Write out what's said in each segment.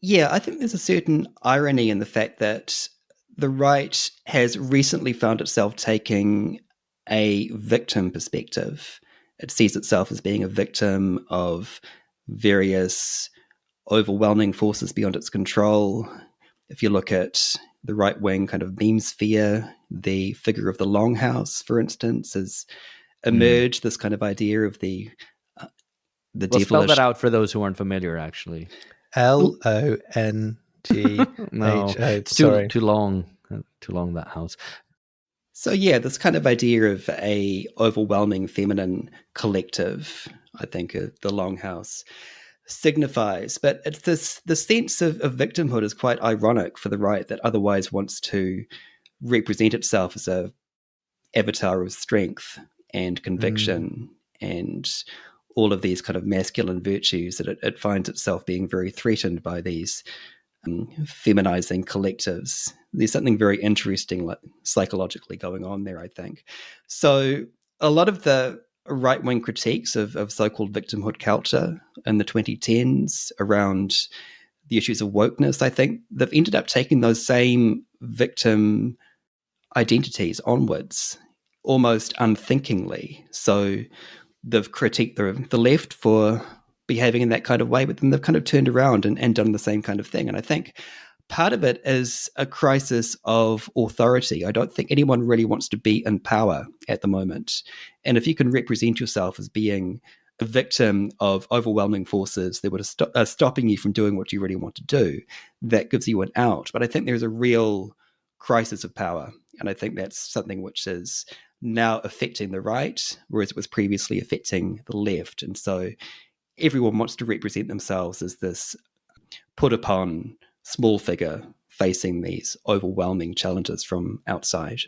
Yeah, I think there's a certain irony in the fact that the right has recently found itself taking a victim perspective. It sees itself as being a victim of various overwhelming forces beyond its control. If you look at the right wing kind of meme sphere, the figure of the longhouse, for instance, has Mm. emerged. This kind of idea of uh, the Well, spell that devilish. out for those who aren't familiar, actually. No, Longho. it's Sorry. too long. Too long, that house. So yeah, this kind of idea of a overwhelming feminine collective, I think the Longhouse signifies. But it's this the sense of victimhood is quite ironic for the right that otherwise wants to represent itself as a avatar of strength and Mm. conviction and all of these kind of masculine virtues that it finds itself being very threatened by these feminizing collectives. There's something very interesting, like, psychologically going on there, I think. So, a lot of the right wing critiques of so called victimhood culture in the 2010s around the issues of wokeness, I think they've ended up taking those same victim identities onwards almost unthinkingly. So, they've critiqued the left for behaving in that kind of way, but then they've kind of turned around and done the same kind of thing. And I think part of it is a crisis of authority. I don't think anyone really wants to be in power at the moment. And if you can represent yourself as being a victim of overwhelming forces that are stopping you from doing what you really want to do, that gives you an out. But I think there's a real crisis of power. And I think that's something which is now affecting the right, whereas it was previously affecting the left. And so everyone wants to represent themselves as this put upon small figure facing these overwhelming challenges from outside.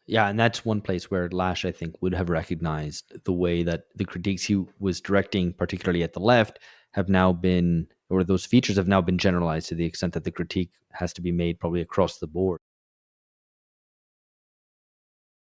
Yeah, and that's one place where Lash, I think, would have recognized the way that the critiques he was directing, particularly at the left, have now been, or those features have now been generalized to the extent that the critique has to be made probably across the board.